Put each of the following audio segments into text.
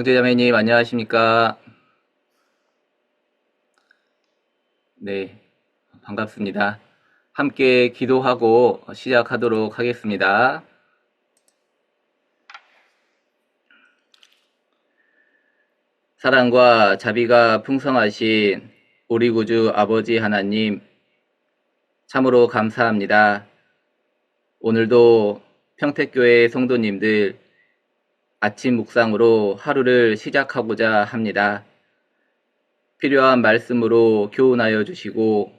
형제자매님 안녕하십니까? 네, 반갑습니다. 함께 기도하고 시작하도록 하겠습니다. 사랑과 자비가 풍성하신 우리 구주 아버지 하나님, 참으로 감사합니다. 오늘도 평택교회 성도님들 아침 묵상으로 하루를 시작하고자 합니다. 필요한 말씀으로 교훈하여 주시고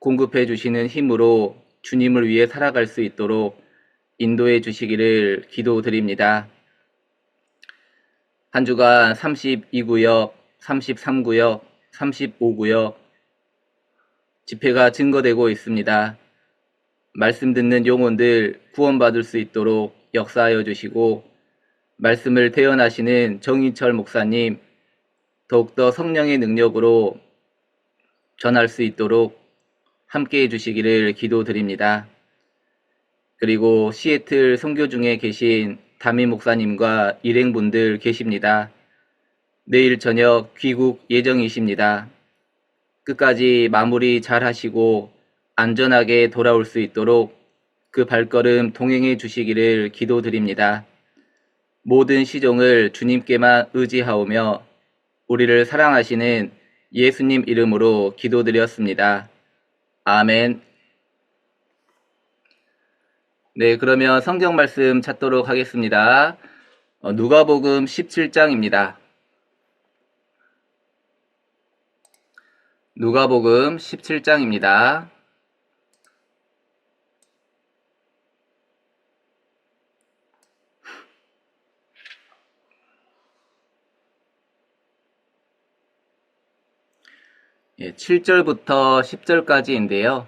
공급해 주시는 힘으로 주님을 위해 살아갈 수 있도록 인도해 주시기를 기도드립니다. 한 주간 32구역, 33구역, 35구역 집회가 증거되고 있습니다. 말씀 듣는 영혼들 구원받을 수 있도록 역사하여 주시고 말씀을 대언하시는 정인철 목사님 더욱더 성령의 능력으로 전할 수 있도록 함께해 주시기를 기도드립니다. 그리고 시애틀 선교 중에 계신 담임 목사님과 일행분들 계십니다. 내일 저녁 귀국 예정이십니다. 끝까지 마무리 잘 하시고 안전하게 돌아올 수 있도록 그 발걸음 동행해 주시기를 기도드립니다. 모든 시종을 주님께만 의지하오며 우리를 사랑하시는 예수님 이름으로 기도드렸습니다. 아멘. 네, 그러면 성경 말씀 찾도록 하겠습니다. 누가복음 17장입니다. 누가복음 17장입니다. 예, 7절부터 10절까지인데요.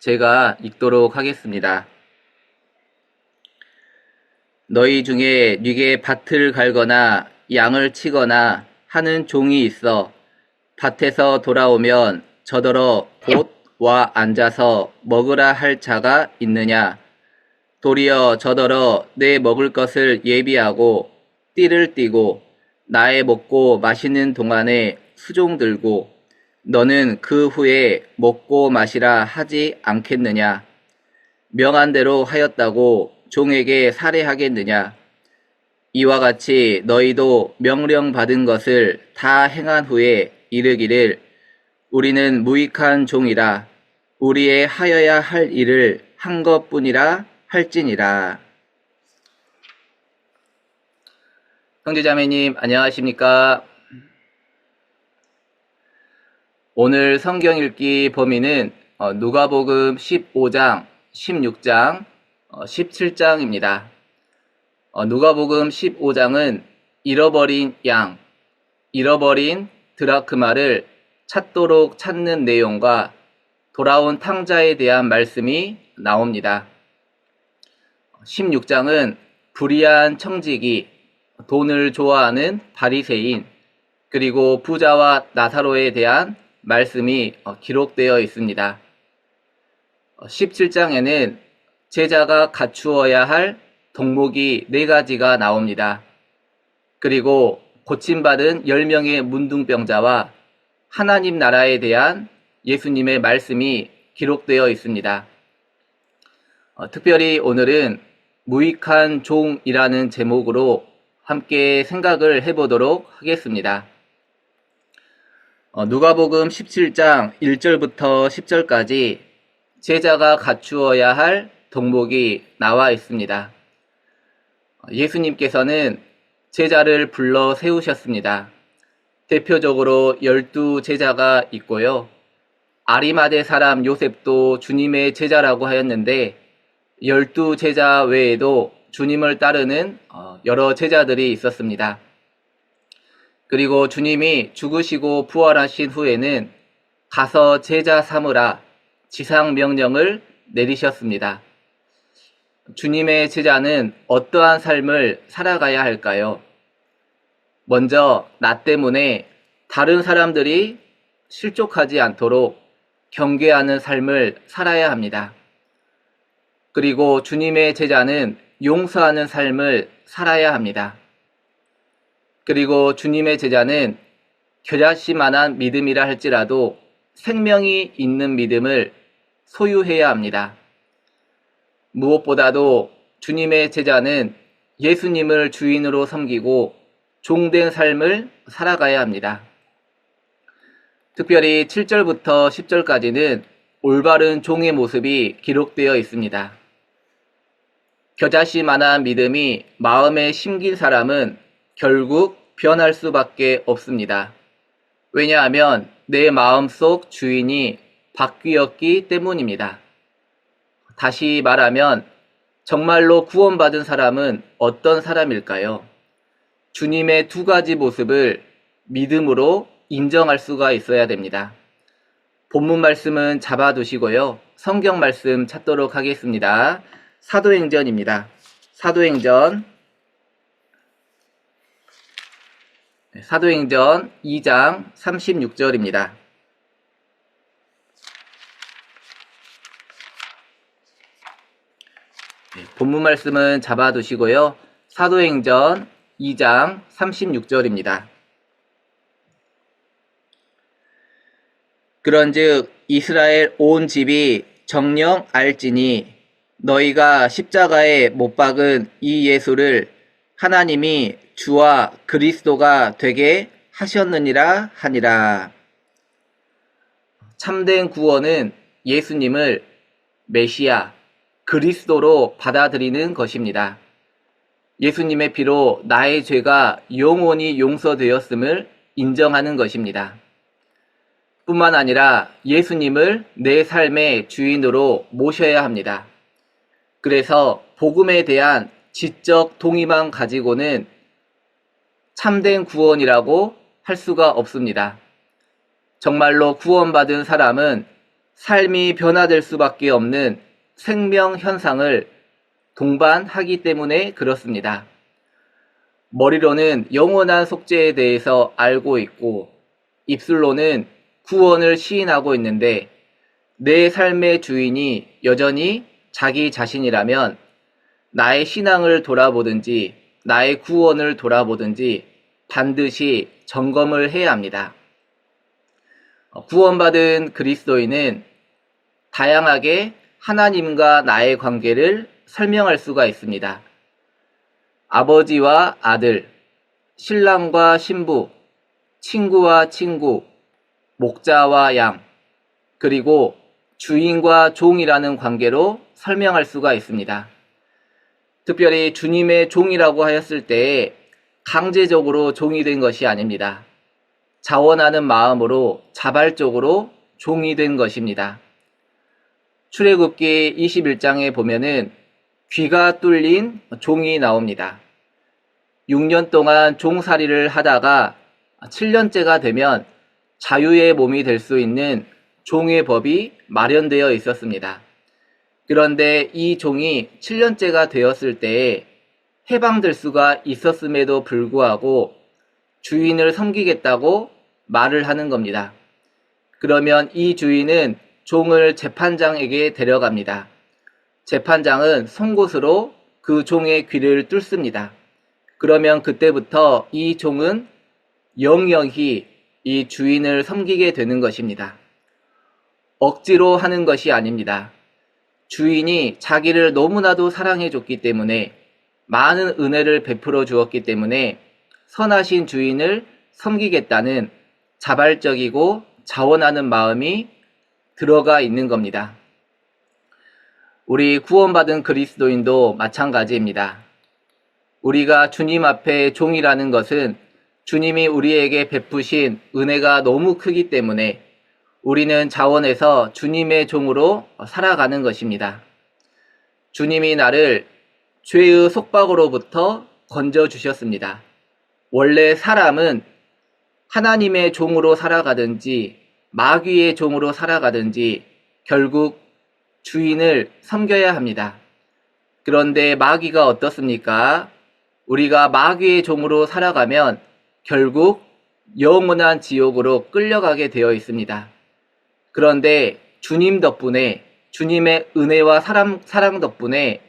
제가 읽도록 하겠습니다. 너희 중에 네게 밭을 갈거나 양을 치거나 하는 종이 있어 밭에서 돌아오면 저더러 곧 와 앉아서 먹으라 할 자가 있느냐? 도리어 저더러 내 먹을 것을 예비하고 띠를 띠고 나의 먹고 마시는 동안에 수종 들고 너는 그 후에 먹고 마시라 하지 않겠느냐? 명한 대로 하였다고 종에게 살해하겠느냐? 이와 같이 너희도 명령받은 것을 다 행한 후에 이르기를 우리는 무익한 종이라 우리의 하여야 할 일을 한 것뿐이라 할지니라. 형제자매님 안녕하십니까? 오늘 성경 읽기 범위는 누가복음 15장, 16장, 17장입니다. 누가복음 15장은 잃어버린 양, 잃어버린 드라크마를 찾도록 찾는 내용과 돌아온 탕자에 대한 말씀이 나옵니다. 16장은 불의한 청지기, 돈을 좋아하는 바리새인, 그리고 부자와 나사로에 대한 말씀이 기록되어 있습니다. 17장에는 제자가 갖추어야 할 덕목이 4가지가 나옵니다. 그리고 고침받은 10명의 문둥병자와 하나님 나라에 대한 예수님의 말씀이 기록되어 있습니다. 특별히 오늘은 무익한 종이라는 제목으로 함께 생각을 해보도록 하겠습니다. 누가복음 17장 1절부터 10절까지 제자가 갖추어야 할 덕목이 나와 있습니다. 예수님께서는 제자를 불러 세우셨습니다. 대표적으로 12제자가 있고요. 아리마대 사람 요셉도 주님의 제자라고 하였는데 12제자 외에도 주님을 따르는 여러 제자들이 있었습니다. 그리고 주님이 죽으시고 부활하신 후에는 가서 제자 삼으라 지상 명령을 내리셨습니다. 주님의 제자는 어떠한 삶을 살아가야 할까요? 먼저 나 때문에 다른 사람들이 실족하지 않도록 경계하는 삶을 살아야 합니다. 그리고 주님의 제자는 용서하는 삶을 살아야 합니다. 그리고 주님의 제자는 겨자씨만한 믿음이라 할지라도 생명이 있는 믿음을 소유해야 합니다. 무엇보다도 주님의 제자는 예수님을 주인으로 섬기고 종된 삶을 살아가야 합니다. 특별히 7절부터 10절까지는 올바른 종의 모습이 기록되어 있습니다. 겨자씨만한 믿음이 마음에 심긴 사람은 결국 변할 수밖에 없습니다. 왜냐하면 내 마음속 주인이 바뀌었기 때문입니다. 다시 말하면 정말로 구원받은 사람은 어떤 사람일까요? 주님의 두 가지 모습을 믿음으로 인정할 수가 있어야 됩니다. 본문 말씀은 잡아두시고요. 성경 말씀 찾도록 하겠습니다. 사도행전입니다. 사도행전 2장 36절입니다. 본문 말씀은 잡아두시고요. 사도행전 2장 36절입니다. 그런즉 이스라엘 온 집이 정녕 알지니 너희가 십자가에 못 박은 이 예수를 하나님이 주와 그리스도가 되게 하셨느니라 하니라. 참된 구원은 예수님을 메시아, 그리스도로 받아들이는 것입니다. 예수님의 피로 나의 죄가 영원히 용서되었음을 인정하는 것입니다. 뿐만 아니라 예수님을 내 삶의 주인으로 모셔야 합니다. 그래서 복음에 대한 지적 동의만 가지고는 참된 구원이라고 할 수가 없습니다. 정말로 구원받은 사람은 삶이 변화될 수밖에 없는 생명 현상을 동반하기 때문에 그렇습니다. 머리로는 영원한 속죄에 대해서 알고 있고 입술로는 구원을 시인하고 있는데 내 삶의 주인이 여전히 자기 자신이라면 나의 신앙을 돌아보든지 나의 구원을 돌아보든지 반드시 점검을 해야 합니다. 구원받은 그리스도인은 다양하게 하나님과 나의 관계를 설명할 수가 있습니다. 아버지와 아들, 신랑과 신부, 친구와 친구, 목자와 양, 그리고 주인과 종이라는 관계로 설명할 수가 있습니다. 특별히 주님의 종이라고 하였을 때 강제적으로 종이 된 것이 아닙니다. 자원하는 마음으로 자발적으로 종이 된 것입니다. 출애굽기 21장에 보면은 귀가 뚫린 종이 나옵니다. 6년 동안 종살이를 하다가 7년째가 되면 자유의 몸이 될 수 있는 종의 법이 마련되어 있었습니다. 그런데 이 종이 7년째가 되었을 때에 해방될 수가 있었음에도 불구하고 주인을 섬기겠다고 말을 하는 겁니다. 그러면 이 주인은 종을 재판장에게 데려갑니다. 재판장은 송곳으로 그 종의 귀를 뚫습니다. 그러면 그때부터 이 종은 영영히 이 주인을 섬기게 되는 것입니다. 억지로 하는 것이 아닙니다. 주인이 자기를 너무나도 사랑해 줬기 때문에 많은 은혜를 베풀어 주었기 때문에 선하신 주인을 섬기겠다는 자발적이고 자원하는 마음이 들어가 있는 겁니다. 우리 구원받은 그리스도인도 마찬가지입니다. 우리가 주님 앞에 종이라는 것은 주님이 우리에게 베푸신 은혜가 너무 크기 때문에 우리는 자원해서 주님의 종으로 살아가는 것입니다. 주님이 나를 죄의 속박으로부터 건져주셨습니다. 원래 사람은 하나님의 종으로 살아가든지 마귀의 종으로 살아가든지 결국 주인을 섬겨야 합니다. 그런데 마귀가 어떻습니까? 우리가 마귀의 종으로 살아가면 결국 영원한 지옥으로 끌려가게 되어 있습니다. 그런데 주님 덕분에 주님의 은혜와 사랑 덕분에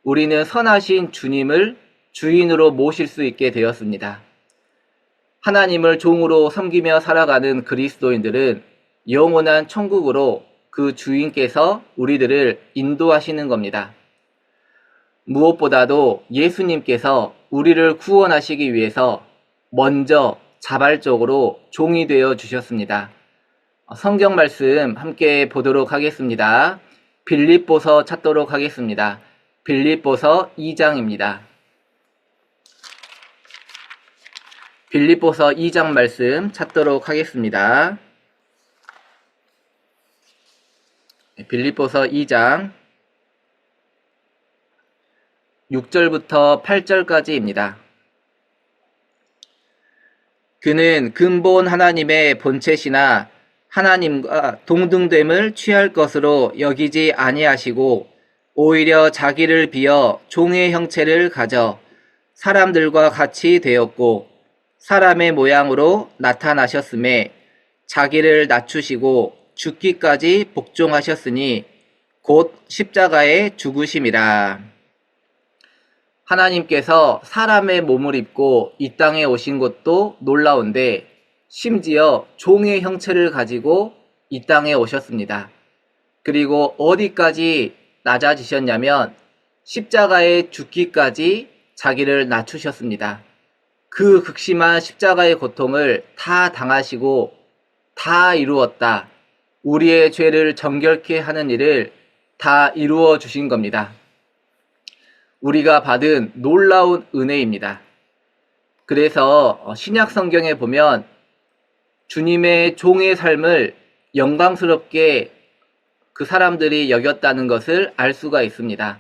우리는 선하신 주님을 주인으로 모실 수 있게 되었습니다. 하나님을 종으로 섬기며 살아가는 그리스도인들은 영원한 천국으로 그 주인께서 우리들을 인도하시는 겁니다. 무엇보다도 예수님께서 우리를 구원하시기 위해서 먼저 자발적으로 종이 되어 주셨습니다. 성경 말씀 함께 보도록 하겠습니다. 빌립보서 찾도록 하겠습니다. 빌립보서 2장입니다. 빌립보서 2장 말씀 찾도록 하겠습니다. 빌립보서 2장 6절부터 8절까지입니다. 그는 근본 하나님의 본체시나 하나님과 동등됨을 취할 것으로 여기지 아니하시고 오히려 자기를 비어 종의 형체를 가져 사람들과 같이 되었고 사람의 모양으로 나타나셨음에 자기를 낮추시고 죽기까지 복종하셨으니 곧 십자가에 죽으심이라. 하나님께서 사람의 몸을 입고 이 땅에 오신 것도 놀라운데 심지어 종의 형체를 가지고 이 땅에 오셨습니다. 그리고 어디까지 낮아지셨냐면 십자가에 죽기까지 자기를 낮추셨습니다. 그 극심한 십자가의 고통을 다 당하시고 다 이루었다. 우리의 죄를 정결케 하는 일을 다 이루어 주신 겁니다. 우리가 받은 놀라운 은혜입니다. 그래서 신약 성경에 보면 주님의 종의 삶을 영광스럽게 그 사람들이 여겼다는 것을 알 수가 있습니다.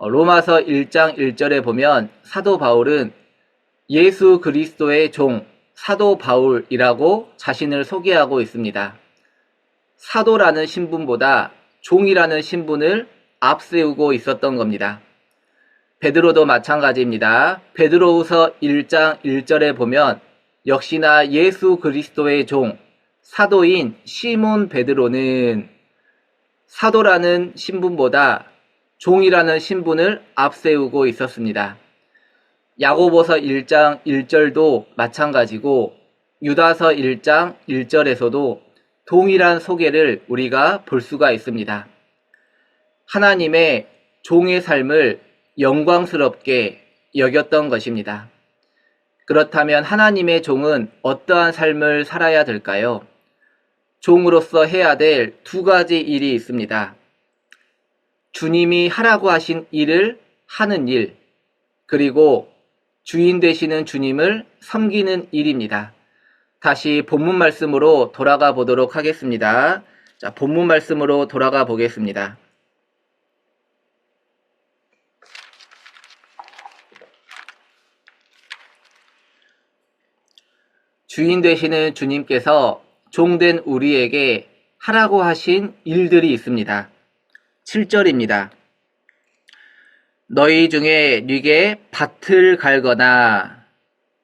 로마서 1장 1절에 보면 사도 바울은 예수 그리스도의 종 사도 바울이라고 자신을 소개하고 있습니다. 사도라는 신분보다 종이라는 신분을 앞세우고 있었던 겁니다. 베드로도 마찬가지입니다. 베드로후서 1장 1절에 보면 역시나 예수 그리스도의 종 사도인 시몬 베드로는 사도라는 신분보다 종이라는 신분을 앞세우고 있었습니다. 야고보서 1장 1절도 마찬가지고 유다서 1장 1절에서도 동일한 소개를 우리가 볼 수가 있습니다. 하나님의 종의 삶을 영광스럽게 여겼던 것입니다. 그렇다면 하나님의 종은 어떠한 삶을 살아야 될까요? 종으로서 해야 될 두 가지 일이 있습니다. 주님이 하라고 하신 일을 하는 일, 그리고 주인 되시는 주님을 섬기는 일입니다. 다시 본문 말씀으로 돌아가 보도록 하겠습니다. 자, 본문 말씀으로 돌아가 보겠습니다. 주인 되시는 주님께서 종된 우리에게 하라고 하신 일들이 있습니다. 7절입니다. 너희 중에 네게 밭을 갈거나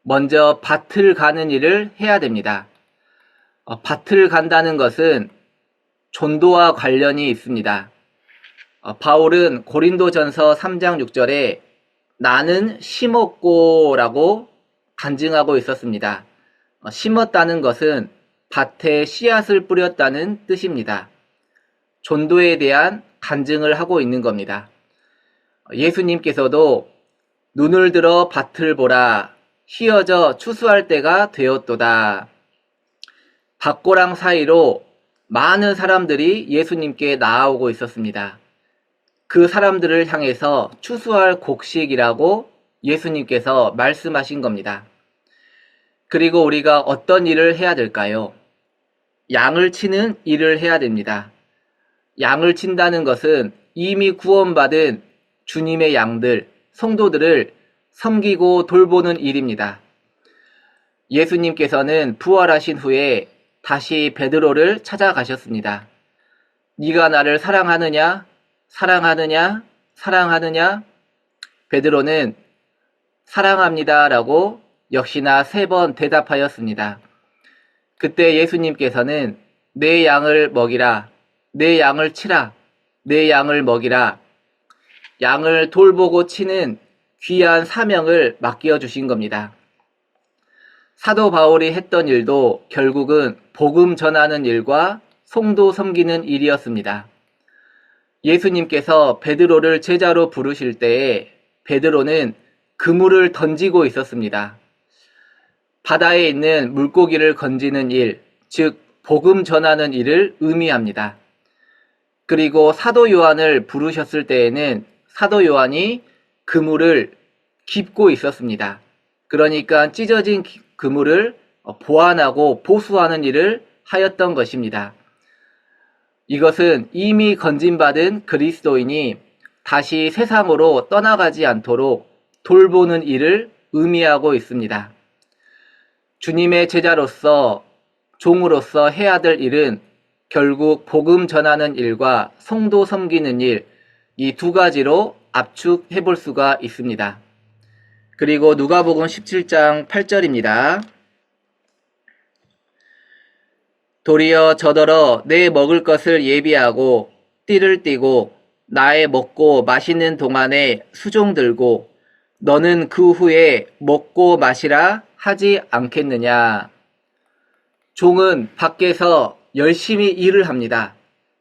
먼저 밭을 가는 일을 해야 됩니다. 밭을 간다는 것은 전도와 관련이 있습니다. 바울은 고린도전서 3장 6절에 나는 심었고 라고 간증하고 있었습니다. 심었다는 것은 밭에 씨앗을 뿌렸다는 뜻입니다. 전도에 대한 간증을 하고 있는 겁니다. 예수님께서도 눈을 들어 밭을 보라 휘어져 추수할 때가 되었도다. 밭고랑 사이로 많은 사람들이 예수님께 나아오고 있었습니다. 그 사람들을 향해서 추수할 곡식이라고 예수님께서 말씀하신 겁니다. 그리고 우리가 어떤 일을 해야 될까요? 양을 치는 일을 해야 됩니다. 양을 친다는 것은 이미 구원받은 주님의 양들, 성도들을 섬기고 돌보는 일입니다. 예수님께서는 부활하신 후에 다시 베드로를 찾아가셨습니다. 네가 나를 사랑하느냐? 사랑하느냐? 사랑하느냐? 베드로는 사랑합니다 라고 역시나 3번 대답하였습니다. 그때 예수님께서는 내 양을 먹이라, 내 양을 치라 내 양을 먹이라. 양을 돌보고 치는 귀한 사명을 맡겨 주신 겁니다. 사도 바울이 했던 일도 결국은 복음 전하는 일과 성도 섬기는 일이었습니다. 예수님께서 베드로를 제자로 부르실 때에 베드로는 그물을 던지고 있었습니다. 바다에 있는 물고기를 건지는 일, 즉 복음 전하는 일을 의미합니다. 그리고 사도 요한을 부르셨을 때에는 사도 요한이 그물을 깁고 있었습니다. 그러니까 찢어진 그물을 보완하고 보수하는 일을 하였던 것입니다. 이것은 이미 건진받은 그리스도인이 다시 세상으로 떠나가지 않도록 돌보는 일을 의미하고 있습니다. 주님의 제자로서 종으로서 해야 될 일은 결국 복음 전하는 일과 성도 섬기는 일, 이 두 가지로 압축해 볼 수가 있습니다. 그리고 누가복음 17장 8절입니다. 도리어 저더러 내 먹을 것을 예비하고 띠를 띠고 나의 먹고 마시는 동안에 수종 들고 너는 그 후에 먹고 마시라 하지 않겠느냐. 종은 밖에서 열심히 일을 합니다.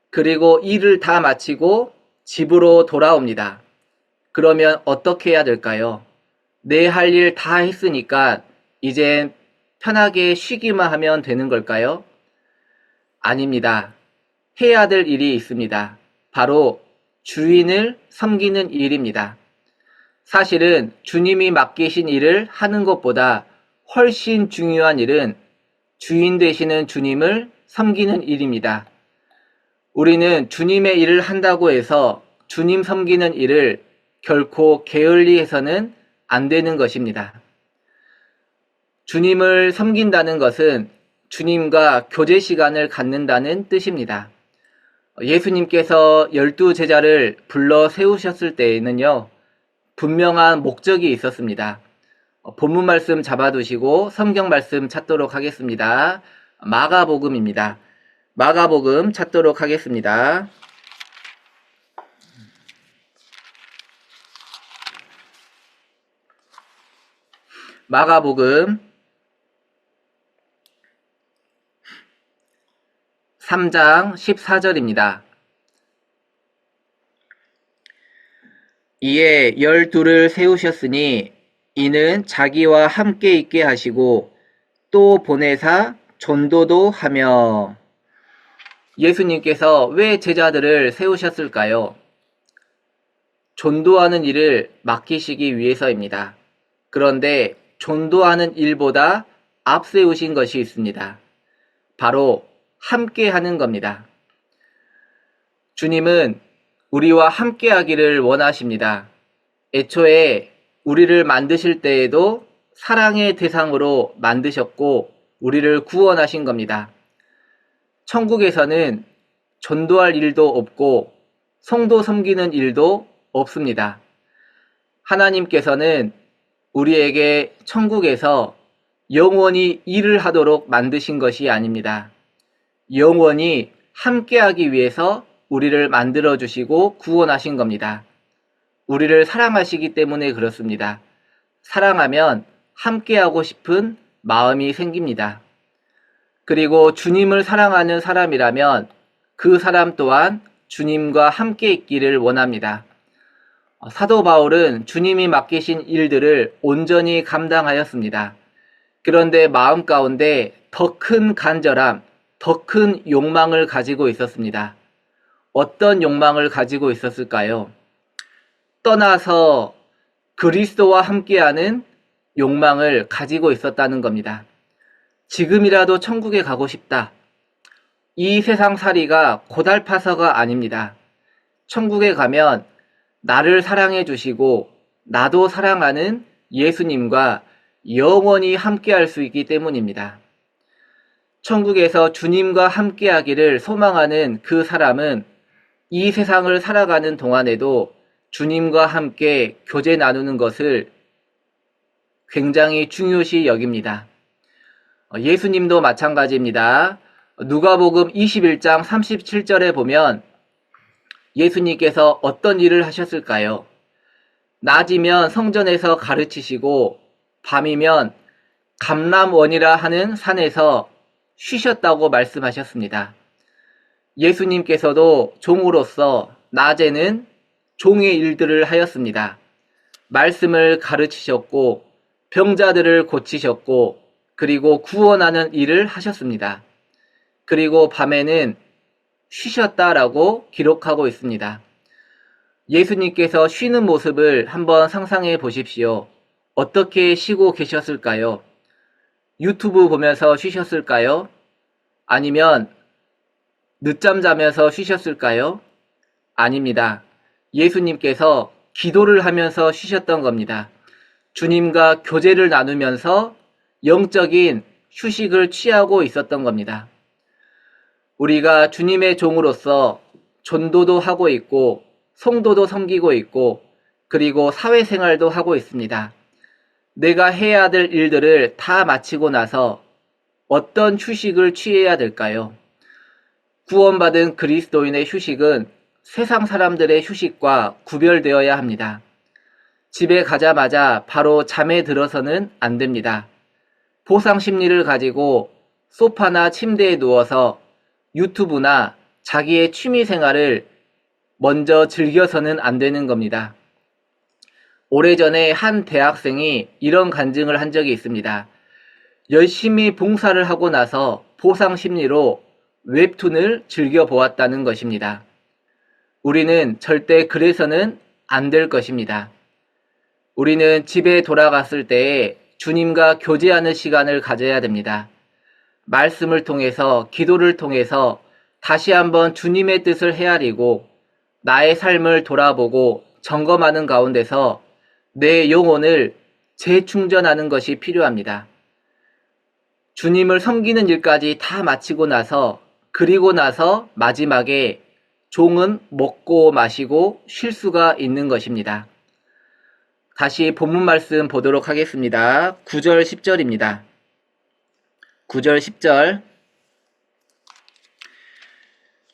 그리고 일을 다 마치고 집으로 돌아옵니다. 그러면 어떻게 해야 될까요? 내 할 일 다 했으니까 이젠 편하게 쉬기만 하면 되는 걸까요? 아닙니다. 해야 될 일이 있습니다. 바로 주인을 섬기는 일입니다. 사실은 주님이 맡기신 일을 하는 것보다 훨씬 중요한 일은 주인 되시는 주님을 섬기는 일입니다. 우리는 주님의 일을 한다고 해서 주님 섬기는 일을 결코 게을리 해서는 안 되는 것입니다. 주님을 섬긴다는 것은 주님과 교제 시간을 갖는다는 뜻입니다. 예수님께서 12제자를 불러 세우셨을 때에는요, 분명한 목적이 있었습니다. 본문 말씀 잡아두시고 성경 말씀 찾도록 하겠습니다. 마가복음입니다. 마가복음 찾도록 하겠습니다. 마가복음 3장 14절입니다. 이에 12를 세우셨으니 이는 자기와 함께 있게 하시고 또 보내사 전도도 하며. 예수님께서 왜 제자들을 세우셨을까요? 전도하는 일을 맡기시기 위해서입니다. 그런데 전도하는 일보다 앞세우신 것이 있습니다. 바로 함께 하는 겁니다. 주님은 우리와 함께 하기를 원하십니다. 애초에 우리를 만드실 때에도 사랑의 대상으로 만드셨고 우리를 구원하신 겁니다. 천국에서는 전도할 일도 없고 성도 섬기는 일도 없습니다. 하나님께서는 우리에게 천국에서 영원히 일을 하도록 만드신 것이 아닙니다. 영원히 함께하기 위해서 우리를 만들어주시고 구원하신 겁니다. 우리를 사랑하시기 때문에 그렇습니다. 사랑하면 함께하고 싶은 마음이 생깁니다. 그리고 주님을 사랑하는 사람이라면 그 사람 또한 주님과 함께 있기를 원합니다. 사도 바울은 주님이 맡기신 일들을 온전히 감당하였습니다. 그런데 마음 가운데 더 큰 간절함, 더 큰 욕망을 가지고 있었습니다. 어떤 욕망을 가지고 있었을까요? 떠나서 그리스도와 함께하는 욕망을 가지고 있었다는 겁니다. 지금이라도 천국에 가고 싶다. 이 세상 살이가 고달파서가 아닙니다. 천국에 가면 나를 사랑해 주시고 나도 사랑하는 예수님과 영원히 함께할 수 있기 때문입니다. 천국에서 주님과 함께하기를 소망하는 그 사람은 이 세상을 살아가는 동안에도 주님과 함께 교제 나누는 것을 굉장히 중요시 여깁니다. 예수님도 마찬가지입니다. 누가복음 21장 37절에 보면 예수님께서 어떤 일을 하셨을까요? 낮이면 성전에서 가르치시고 밤이면 감람원이라 하는 산에서 쉬셨다고 말씀하셨습니다. 예수님께서도 종으로서 낮에는 종의 일들을 하였습니다. 말씀을 가르치셨고 병자들을 고치셨고 그리고 구원하는 일을 하셨습니다. 그리고 밤에는 쉬셨다라고 기록하고 있습니다. 예수님께서 쉬는 모습을 한번 상상해 보십시오. 어떻게 쉬고 계셨을까요? 유튜브 보면서 쉬셨을까요? 아니면 늦잠 자면서 쉬셨을까요? 아닙니다. 예수님께서 기도를 하면서 쉬셨던 겁니다. 주님과 교제를 나누면서 영적인 휴식을 취하고 있었던 겁니다. 우리가 주님의 종으로서 전도도 하고 있고 성도도 섬기고 있고 그리고 사회생활도 하고 있습니다. 내가 해야 될 일들을 다 마치고 나서 어떤 휴식을 취해야 될까요? 구원받은 그리스도인의 휴식은 세상 사람들의 휴식과 구별되어야 합니다. 집에 가자마자 바로 잠에 들어서는 안 됩니다. 보상 심리를 가지고 소파나 침대에 누워서 유튜브나 자기의 취미 생활을 먼저 즐겨서는 안 되는 겁니다. 오래전에 한 대학생이 이런 간증을 한 적이 있습니다. 열심히 봉사를 하고 나서 보상 심리로 웹툰을 즐겨보았다는 것입니다. 우리는 절대 그래서는 안 될 것입니다. 우리는 집에 돌아갔을 때에 주님과 교제하는 시간을 가져야 됩니다. 말씀을 통해서 기도를 통해서 다시 한번 주님의 뜻을 헤아리고 나의 삶을 돌아보고 점검하는 가운데서 내 영혼을 재충전하는 것이 필요합니다. 주님을 섬기는 일까지 다 마치고 나서 그리고 나서 마지막에 종은 먹고 마시고 쉴 수가 있는 것입니다. 다시 본문 말씀 보도록 하겠습니다. 9절 10절입니다. 9절 10절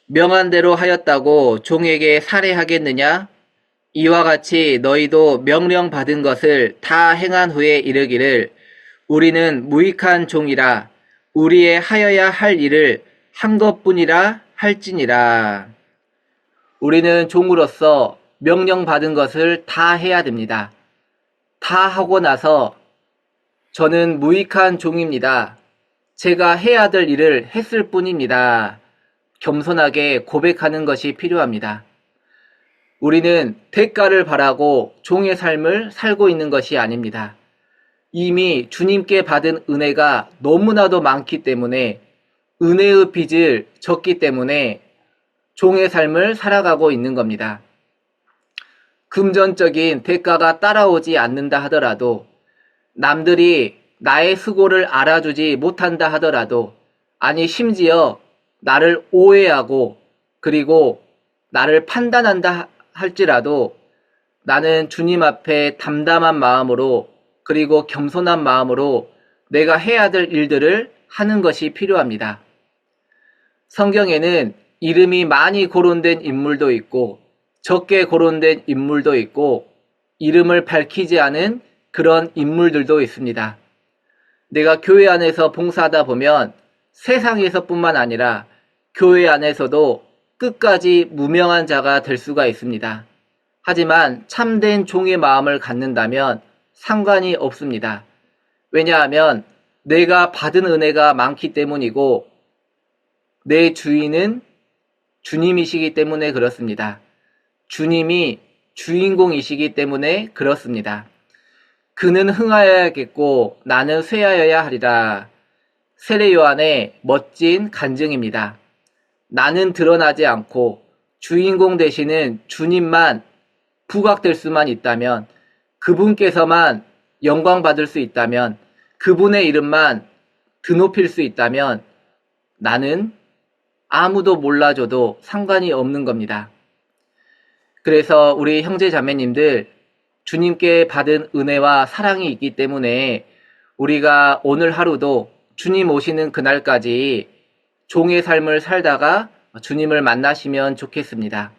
명한 대로 하였다고 종에게 살해하겠느냐? 이와 같이 너희도 명령 받은 것을 다 행한 후에 이르기를 우리는 무익한 종이라 우리의 하여야 할 일을 한 것뿐이라 할지니라. 우리는 종으로서 명령 받은 것을 다 해야 됩니다. 다 하고 나서 저는 무익한 종입니다. 제가 해야 될 일을 했을 뿐입니다. 겸손하게 고백하는 것이 필요합니다. 우리는 대가를 바라고 종의 삶을 살고 있는 것이 아닙니다. 이미 주님께 받은 은혜가 너무나도 많기 때문에 은혜의 빚을 졌기 때문에 종의 삶을 살아가고 있는 겁니다. 금전적인 대가가 따라오지 않는다 하더라도 남들이 나의 수고를 알아주지 못한다 하더라도 아니 심지어 나를 오해하고 그리고 나를 판단한다 할지라도 나는 주님 앞에 담담한 마음으로 그리고 겸손한 마음으로 내가 해야 될 일들을 하는 것이 필요합니다. 성경에는 이름이 많이 거론된 인물도 있고 적게 거론된 인물도 있고 이름을 밝히지 않은 그런 인물들도 있습니다. 내가 교회 안에서 봉사하다 보면 세상에서뿐만 아니라 교회 안에서도 끝까지 무명한 자가 될 수가 있습니다. 하지만 참된 종의 마음을 갖는다면 상관이 없습니다. 왜냐하면 내가 받은 은혜가 많기 때문이고 내 주인은 주님이시기 때문에 그렇습니다. 주님이 주인공이시기 때문에 그렇습니다. 그는 흥하여야겠고 나는 쇠하여야 하리라. 세례 요한의 멋진 간증입니다. 나는 드러나지 않고 주인공 되시는 주님만 부각될 수만 있다면 그분께서만 영광 받을 수 있다면 그분의 이름만 드높일 수 있다면 나는 아무도 몰라줘도 상관이 없는 겁니다. 그래서 우리 형제 자매님들 주님께 받은 은혜와 사랑이 있기 때문에 우리가 오늘 하루도 주님 오시는 그날까지 종의 삶을 살다가 주님을 만나시면 좋겠습니다.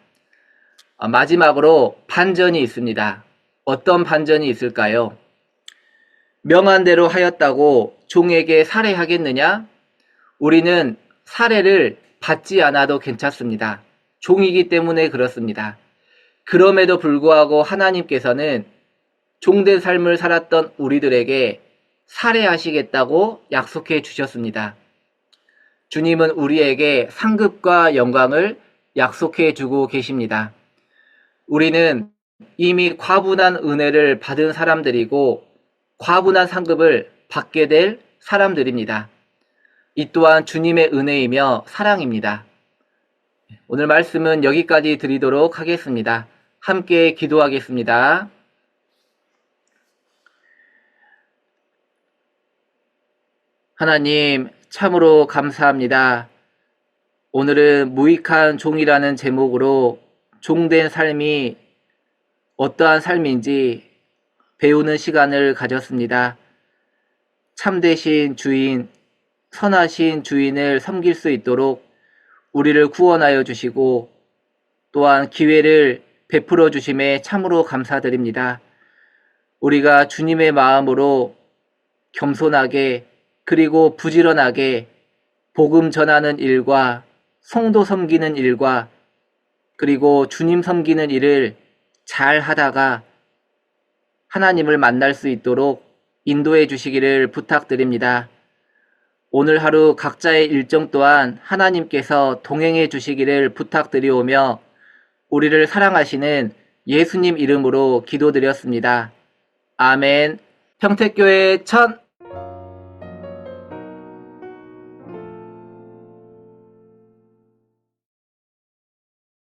마지막으로 반전이 있습니다. 어떤 반전이 있을까요? 명한 대로 하였다고 종에게 살해하겠느냐? 우리는 살해를 받지 않아도 괜찮습니다. 종이기 때문에 그렇습니다. 그럼에도 불구하고 하나님께서는 종된 삶을 살았던 우리들에게 살해하시겠다고 약속해 주셨습니다. 주님은 우리에게 상급과 영광을 약속해 주고 계십니다. 우리는 이미 과분한 은혜를 받은 사람들이고 과분한 상급을 받게 될 사람들입니다. 이 또한 주님의 은혜이며 사랑입니다. 오늘 말씀은 여기까지 드리도록 하겠습니다. 함께 기도하겠습니다. 하나님, 참으로 감사합니다. 오늘은 무익한 종이라는 제목으로 종된 삶이 어떠한 삶인지 배우는 시간을 가졌습니다. 참되신 주인, 선하신 주인을 섬길 수 있도록 우리를 구원하여 주시고 또한 기회를 베풀어 주심에 참으로 감사드립니다. 우리가 주님의 마음으로 겸손하게 그리고 부지런하게 복음 전하는 일과 성도 섬기는 일과 그리고 주님 섬기는 일을 잘 하다가 하나님을 만날 수 있도록 인도해 주시기를 부탁드립니다. 오늘 하루 각자의 일정 또한 하나님께서 동행해 주시기를 부탁드리오며 우리를 사랑하시는 예수님 이름으로 기도드렸습니다. 아멘. 평택교회 천